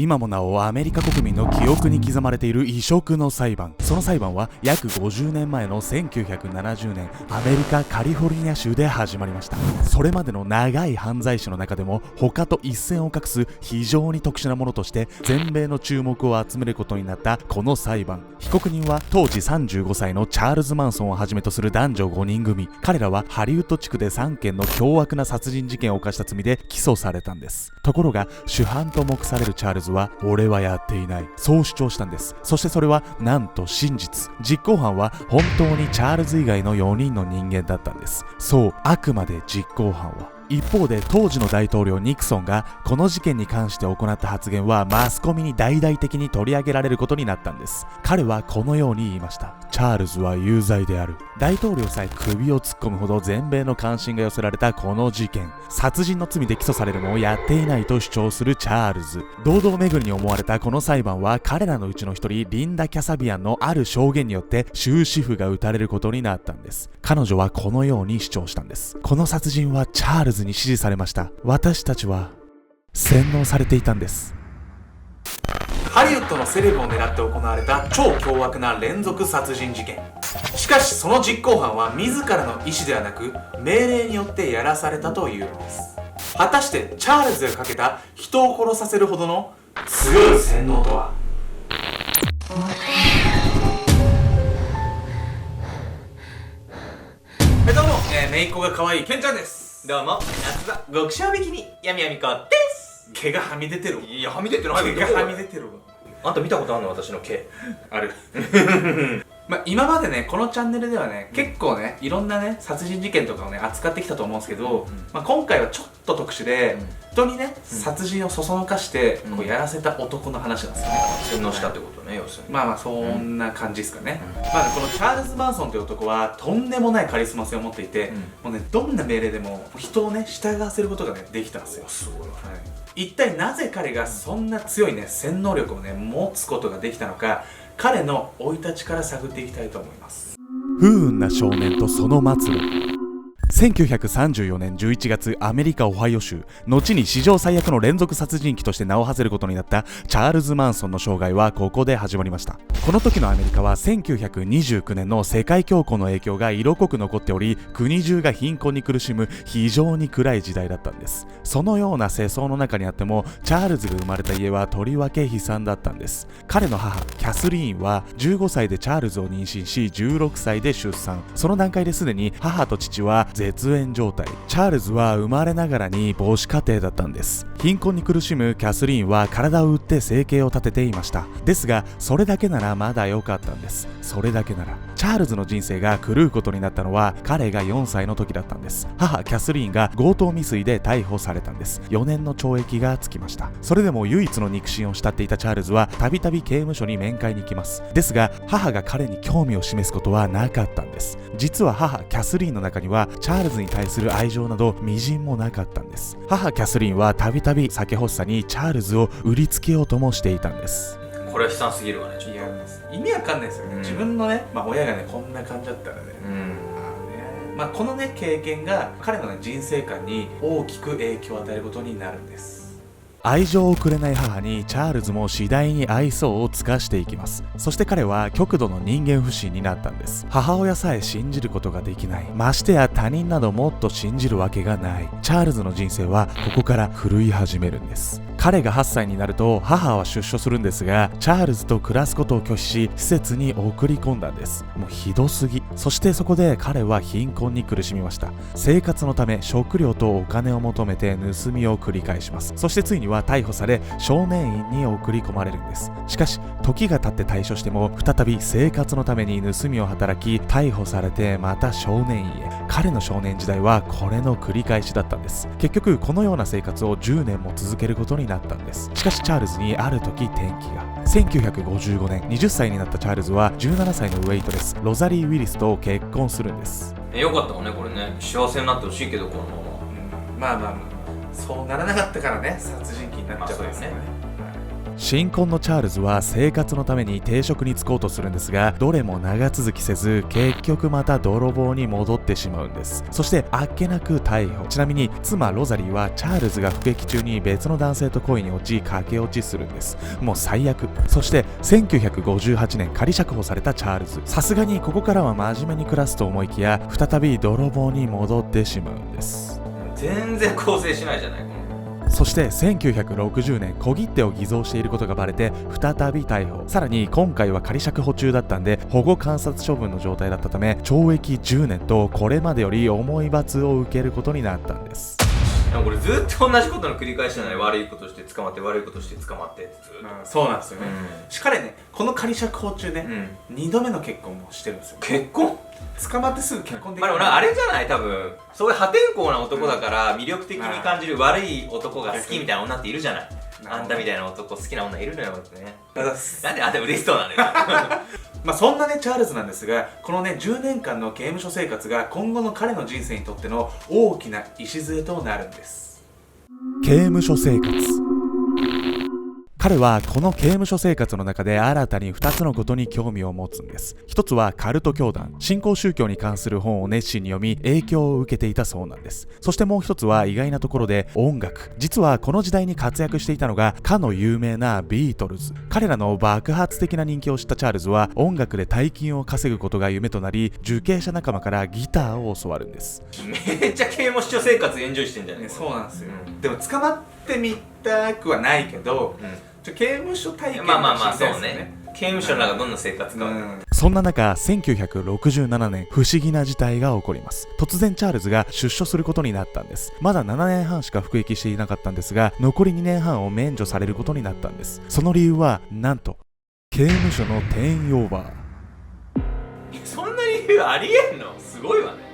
今もなおアメリカ国民の記憶に刻まれている異色の裁判。その裁判は約50年前の1970年、アメリカカリフォルニア州で始まりました。それまでの長い犯罪史の中でも他と一線を画す非常に特殊なものとして全米の注目を集めることになったこの裁判。被告人は当時35歳のチャールズ・マンソンをはじめとする男女5人組。彼らはハリウッド地区で3件の凶悪な殺人事件を犯した罪で起訴されたんです。ところが主犯と目されるチャールズは俺はやっていない、そう主張したんです。そしてそれはなんと真実。実行犯は本当にチャールズ以外の4人の人間だったんです。そう、あくまで実行犯は。一方で当時の大統領ニクソンがこの事件に関して行った発言はマスコミに大々的に取り上げられることになったんです。彼はこのように言いました。チャールズは有罪である。大統領さえ首を突っ込むほど全米の関心が寄せられたこの事件。殺人の罪で起訴されるもやっていないと主張するチャールズ。堂々巡りに思われたこの裁判は彼らのうちの一人リンダ・キャサビアンのある証言によって終止符が打たれることになったんです。彼女はこのように主張したんです。この殺人はチャールズに指示されました。私たちは洗脳されていたんです。ハリウッドのセレブを狙って行われた超凶悪な連続殺人事件。しかしその実行犯は自らの意思ではなく命令によってやらされたというのです。果たしてチャールズがかけた人を殺させるほどの強い洗脳とは。どうも、姪っ子が可愛いケンちゃんです。どうも、夏場極小ビキニやみやみこです。毛がはみ出てる。いや、はみ出てない。毛がはみ出てるわ。あんた見たことあんの？私の毛ある。今までねこのチャンネルではね、結構ねいろんなね殺人事件とかをね扱ってきたと思うんですけど、今回はちょっと特殊で、人にね、殺人をそそのかしてこうやらせた男の話なんですよね。洗脳したってことね、要するに。まあそんな感じですかね。このチャールズ・マンソンという男はとんでもないカリスマ性を持っていて、もうねどんな命令でも人をね従わせることがねできたんですよ。すごい。一体なぜ彼がそんな強いね洗脳力をね持つことができたのか、彼の生い立ちから探っていきたいと思います。不運な少年とその末路。1934年11月、アメリカ・オハイオ州、後に史上最悪の連続殺人鬼として名を馳せることになったチャールズ・マンソンの生涯はここで始まりました。この時のアメリカは1929年の世界恐慌の影響が色濃く残っており、国中が貧困に苦しむ非常に暗い時代だったんです。そのような世相の中にあっても、チャールズが生まれた家はとりわけ悲惨だったんです。彼の母、キャスリーンは15歳でチャールズを妊娠し、16歳で出産。その段階ですでに母と父は絶縁状態。チャールズは生まれながらに母子家庭だったんです。貧困に苦しむキャスリーンは体を打って生計を立てていました。ですがそれだけならまだ良かったんです。それだけなら。チャールズの人生が狂うことになったのは彼が4歳の時だったんです。母キャスリーンが強盗未遂で逮捕されたんです。4年の懲役がつきました。それでも唯一の肉親を慕っていたチャールズはたびたび刑務所に面会に行きます。ですが母が彼に興味を示すことはなかったんです。実は母キャスリーンの中にはチャールズに対する愛情など微塵もなかったんです。母キャスリーンはたびたび酒欲しさにチャールズを売りつけようともしていたんです。これは悲惨すぎるわね。ちょっといや意味わかんないですよね、自分のね、親がねこんな感じだったらね、このね経験が彼のね人生観に大きく影響を与えることになるんです。愛情をくれない母にチャールズも次第に愛想を尽かしていきます。そして彼は極度の人間不信になったんです。母親さえ信じることができない、ましてや他人などもっと信じるわけがない。チャールズの人生はここから狂い始めるんです。彼が8歳になると母は出所するんですが、チャールズと暮らすことを拒否し施設に送り込んだんです。もうひどすぎ。そしてそこで彼は貧困に苦しみました。生活のため食料とお金を求めて盗みを繰り返します。そしてついには逮捕され少年院に送り込まれるんです。しかし時が経って対処しても再び生活のために盗みを働き逮捕されてまた少年院へ。彼の少年時代はこれの繰り返しだったんです。結局このような生活を10年も続けることになったんです。しかしチャールズにある時転機が。1955年20歳になったチャールズは17歳のウェイトレスロザリー・ウィリスと結婚するんです。よかったわねこれね。幸せになってほしいけどこのまま、そうならなかったからね殺人鬼になっちゃったんですよね。新婚のチャールズは生活のために定職に就こうとするんですが、どれも長続きせず結局また泥棒に戻ってしまうんです。そしてあっけなく逮捕。ちなみに妻ロザリーはチャールズが服役中に別の男性と恋に落ち駆け落ちするんです。もう最悪。そして1958年仮釈放されたチャールズ、さすがにここからは真面目に暮らすと思いきや再び泥棒に戻ってしまうんです。全然構成しないじゃない。そして1960年、小切手を偽造していることがバレて再び逮捕。さらに今回は仮釈放中だったんで保護観察処分の状態だったため懲役10年とこれまでより重い罰を受けることになったんです。でもこれずっと同じことの繰り返しじゃない。悪いことして捕まって悪いことして捕まってってずっと、そうなんですよね。彼ね、この仮釈放中ね、2度目の結婚もしてるんですよ。結婚？捕まってすぐ結婚できる。でもあれじゃない、多分そういう破天荒な男だから魅力的に感じる悪い男が好きみたいな女っているじゃない。あんたみたいな男好きな女いるのよってね。なんであんた嬉しそうなのよ。まあそんなねチャールズなんですが、このね10年間の刑務所生活が今後の彼の人生にとっての大きな礎となるんです。刑務所生活。彼はこの刑務所生活の中で新たに2つのことに興味を持つんです。一つはカルト教団、新興宗教に関する本を熱心に読み影響を受けていたそうなんです。そしてもう一つは意外なところで音楽。実はこの時代に活躍していたのがかの有名なビートルズ。彼らの爆発的な人気を知ったチャールズは音楽で大金を稼ぐことが夢となり、受刑者仲間からギターを教わるんです。めっちゃ刑務所生活エンジョイしてんじゃない。そうなんですよ、でも捕まってみたくはないけど、刑務所体験まあそうね。刑務所の中どんな生活か、そんな中1967年不思議な事態が起こります。突然チャールズが出所することになったんです。まだ7年半しか服役していなかったんですが、残り2年半を免除されることになったんです。その理由はなんと刑務所の定員オーバー。そんな理由ありえんの？すごいわね。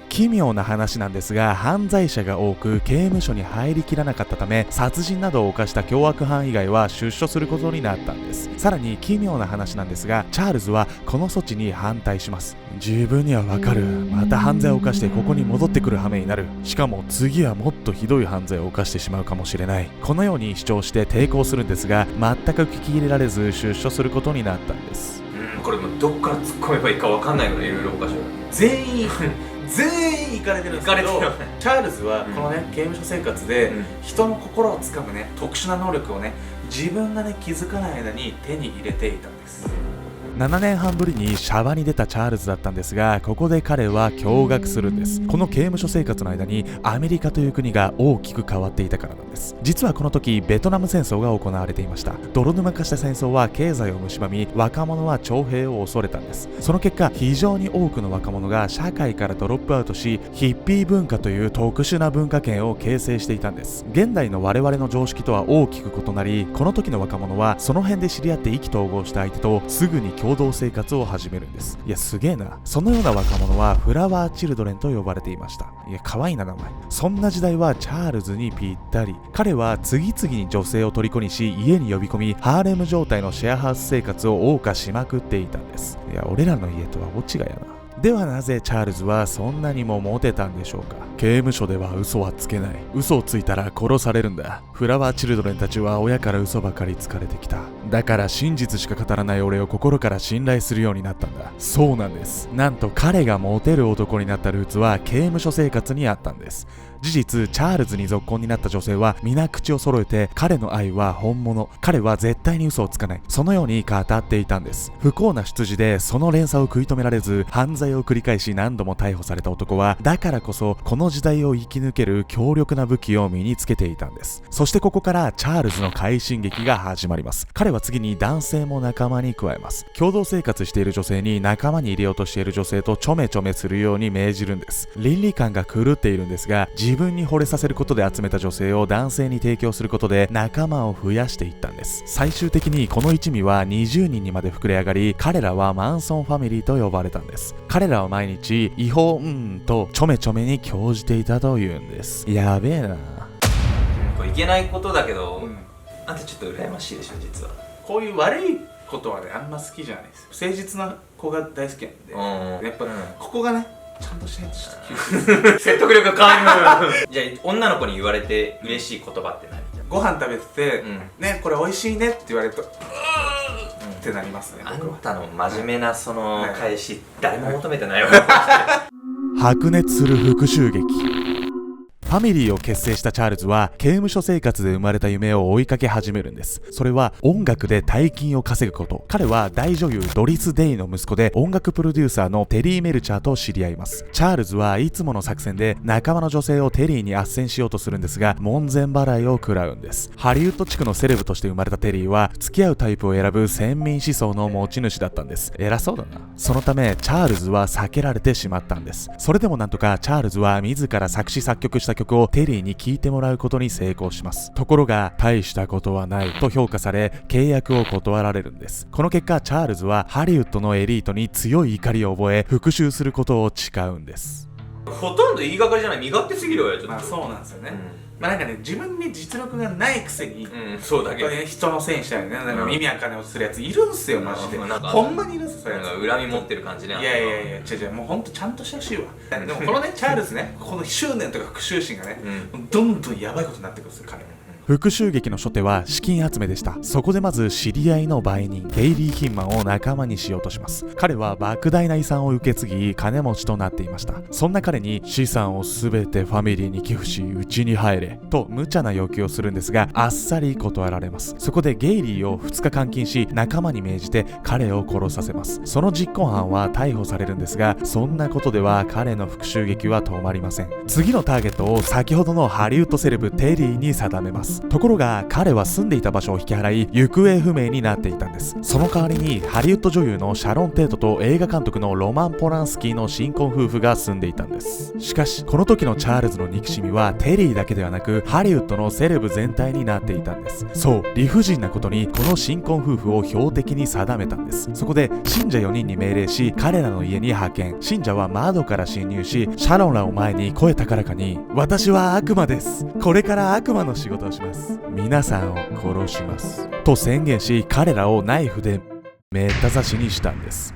奇妙な話なんですが、犯罪者が多く刑務所に入りきらなかったため、殺人などを犯した凶悪犯以外は出所することになったんです。さらに奇妙な話なんですが、チャールズはこの措置に反対します。自分にはわかる。また犯罪を犯してここに戻ってくる羽目になる。しかも次はもっとひどい犯罪を犯してしまうかもしれない。このように主張して抵抗するんですが、全く聞き入れられず出所することになったんです。これもどっから突っ込めばいいかわかんないぐらいいろいろおかしい。全員行かれてるんですけど、チャールズはこのね、刑務所生活で人の心をつかむね特殊な能力をね自分がね気づかない間に手に入れていたんです。7年半ぶりにシャバに出たチャールズだったんですが、ここで彼は驚愕するんです。この刑務所生活の間にアメリカという国が大きく変わっていたからなんです。実はこの時ベトナム戦争が行われていました。泥沼化した戦争は経済を蝕み、若者は徴兵を恐れたんです。その結果非常に多くの若者が社会からドロップアウトし、ヒッピー文化という特殊な文化圏を形成していたんです。現代の我々の常識とは大きく異なり、この時の若者はその辺で知り合って意気投合した相手とすぐに共同生活を始めるんです。いやすげえな。そのような若者はフラワーチルドレンと呼ばれていました。いや可愛いな名前。そんな時代はチャールズにぴったり。彼は次々に女性を虜にし、家に呼び込みハーレム状態のシェアハウス生活を謳歌しまくっていたんです。いや俺らの家とは大違いやな。ではなぜチャールズはそんなにもモテたんでしょうか。刑務所では嘘はつけない。嘘をついたら殺されるんだ。フラワーチルドレンたちは親から嘘ばかりつかれてきた。だから真実しか語らない俺を心から信頼するようになったんだ。そうなんです。なんと彼がモテる男になったルーツは刑務所生活にあったんです。事実チャールズに続婚になった女性は皆口を揃えて、彼の愛は本物、彼は絶対に嘘をつかない、そのように語っていたんです。不幸な出自でその連鎖を食い止められず犯罪を繰り返し何度も逮捕された男は、だからこそこの時代を生き抜ける強力な武器を身につけていたんです。そしてここからチャールズの快進撃が始まります。彼は次に男性も仲間に加えます。共同生活している女性に仲間に入れようとしている女性とちょめちょめするように命じるんです。倫理観が狂っているんですが、自分に惚れさせることで集めた女性を男性に提供することで仲間を増やしていったんです。最終的にこの一味は20人にまで膨れ上がり、彼らはマンソンファミリーと呼ばれたんです。彼らは毎日違法とちょめちょめに興じていたというんです。やべえな。これいけないことだけど、あんたちょっと羨ましいでしょ実は。こういう悪いことはねあんま好きじゃないです。誠実な子が大好きなんで、やっぱここがねちゃんとしないとちょっと説得力感じる。じゃあ女の子に言われて嬉しい言葉って何？ご飯食べてて、うんねこれ美味しいねって言われるとってなりますね。あ僕はんたの真面目なそのはい返し、誰も求めてないわ。白熱する復讐劇。ファミリーを結成したチャールズは刑務所生活で生まれた夢を追いかけ始めるんです。それは音楽で大金を稼ぐこと。彼は大女優ドリス・デイの息子で音楽プロデューサーのテリー・メルチャーと知り合います。チャールズはいつもの作戦で仲間の女性をテリーに斡旋しようとするんですが、門前払いを食らうんです。ハリウッド地区のセレブとして生まれたテリーは付き合うタイプを選ぶ先民思想の持ち主だったんです。偉そうだな。そのためチャールズは避けられてしまったんです。それでもなんとかチャールズは自ら作詞作曲した曲をテリーに聴いてもらうことに成功します。ところが大したことはないと評価され、契約を断られるんです。この結果チャールズはハリウッドのエリートに強い怒りを覚え、復讐することを誓うんです。ほとんど言いがかりじゃない、身勝手すぎるわよ、ちょっと。まあそうなんですよね。まあなんかね、自分に実力がないくせに、そうだけど。人のせいにしたりね、なんか耳あかねをするやついるんすよ、マジで。なんかほんまにいるんすよ、そういうやつ。なんか恨み持ってる感じね。いやいやいや、違う、もうほんとちゃんとしてほしいわ。でもこのね、チャールズね、この執念とか復讐心がね、どんどんやばいことになってくるんですよ、彼は。復讐劇の初手は資金集めでした。そこでまず知り合いの売人ゲイリー・ヒンマンを仲間にしようとします。彼は莫大な遺産を受け継ぎ金持ちとなっていました。そんな彼に資産を全てファミリーに寄付しうちに入れと無茶な要求をするんですが、あっさり断られます。そこでゲイリーを2日監禁し仲間に命じて彼を殺させます。その実行犯は逮捕されるんですが、そんなことでは彼の復讐劇は止まりません。次のターゲットを先ほどのハリウッドセレブテリーに定めます。ところが彼は住んでいた場所を引き払い行方不明になっていたんです。その代わりにハリウッド女優のシャロン・テートと映画監督のロマン・ポランスキーの新婚夫婦が住んでいたんです。しかしこの時のチャールズの憎しみはテリーだけではなくハリウッドのセレブ全体になっていたんです。そう理不尽なことにこの新婚夫婦を標的に定めたんです。そこで信者4人に命令し彼らの家に派遣。信者は窓から侵入しシャロンらを前に声高らかに私は悪魔です、これから悪魔の仕事をします、皆さんを殺しますと宣言し彼らをナイフでめった刺しにしたんです。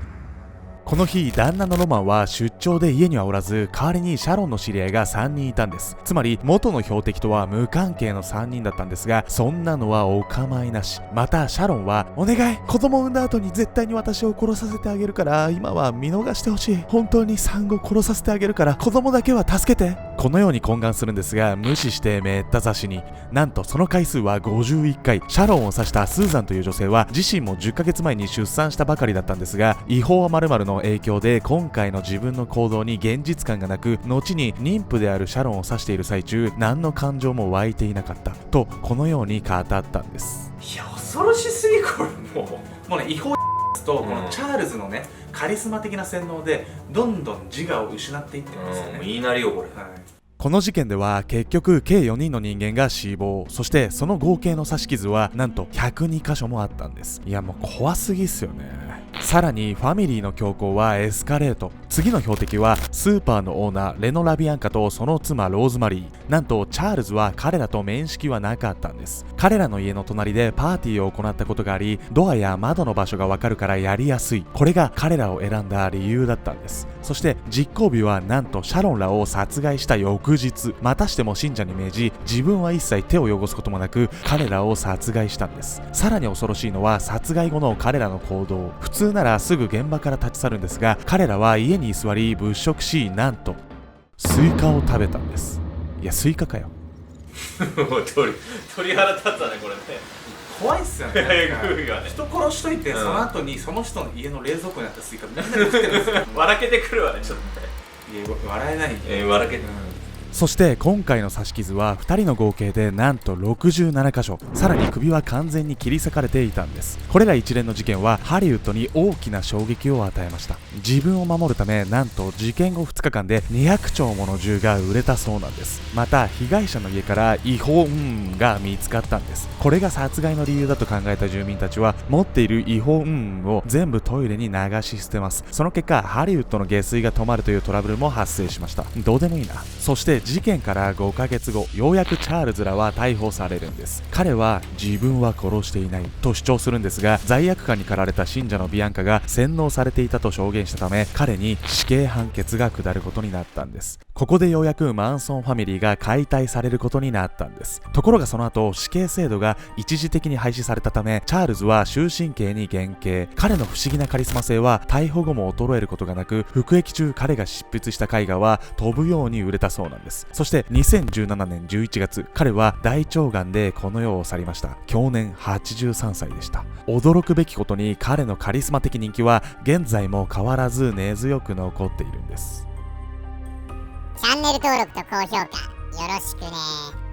この日旦那のロマンは出張で家にはおらず、代わりにシャロンの知り合いが3人いたんです。つまり元の標的とは無関係の3人だったんですが、そんなのはお構いなし。またシャロンはお願い、子供を産んだ後に絶対に私を殺させてあげるから今は見逃してほしい、本当に産後殺させてあげるから子供だけは助けて、このように懇願するんですが無視してめった刺しに。なんとその回数は51回。シャロンを刺したスーザンという女性は自身も10ヶ月前に出産したばかりだったんですが、違法〇〇の影響で今回の自分の行動に現実感がなく、後に妊婦であるシャロンを刺している最中何の感情も湧いていなかったとこのように語ったんです。いや恐ろしすぎ、これもうね違法とこのチャールズのねカリスマ的な洗脳でどんどん自我を失っていってますよね。もう言いなりよこれ。この事件では結局計4人の人間が死亡、そしてその合計の刺し傷はなんと102箇所もあったんです。いやもう怖すぎっすよね。さらにファミリーの強行はエスカレート。次の標的はスーパーのオーナーレノ・ラビアンカとその妻ローズマリー。なんとチャールズは彼らと面識はなかったんです。彼らの家の隣でパーティーを行ったことがあり、ドアや窓の場所がわかるからやりやすい、これが彼らを選んだ理由だったんです。そして実行日はなんとシャロンらを殺害した翌日、またしても信者に命じ自分は一切手を汚すこともなく彼らを殺害したんです。さらに恐ろしいのは殺害後の彼らの行動。普通ならすぐ現場から立ち去るんですが、彼らは家に居座り物色し、なんとスイカを食べたんです。いやスイカかよもう鳥肌立ったねこれね。怖いっすよね。人殺しといて、その後にその人の家の冷蔵庫にあったスイカみんなで食ってるんですよ。笑けてくるわねちょっとね。いや笑えない。笑けてそして今回の刺し傷は2人の合計でなんと67箇所。さらに首は完全に切り裂かれていたんです。これら一連の事件はハリウッドに大きな衝撃を与えました。自分を守るためなんと事件後2日間で200丁もの銃が売れたそうなんです。また被害者の家から違法が見つかったんです。これが殺害の理由だと考えた住民たちは持っている違法を全部トイレに流し捨てます。その結果ハリウッドの下水が止まるというトラブルも発生しました。どうでもいいな。そして事件から5ヶ月後、ようやくチャールズらは逮捕されるんです。彼は自分は殺していないと主張するんですが、罪悪感に駆られた信者のビアンカが洗脳されていたと証言したため、彼に死刑判決が下ることになったんです。ここでようやくマンソンファミリーが解体されることになったんです。ところがその後、死刑制度が一時的に廃止されたため、チャールズは終身刑に減刑。彼の不思議なカリスマ性は逮捕後も衰えることがなく、服役中彼が執筆した絵画は飛ぶように売れたそうなんです。そして2017年11月、彼は大腸がんでこの世を去りました。享年83歳でした。驚くべきことに彼のカリスマ的人気は現在も変わらず根強く残っているんです。チャンネル登録と高評価よろしくね。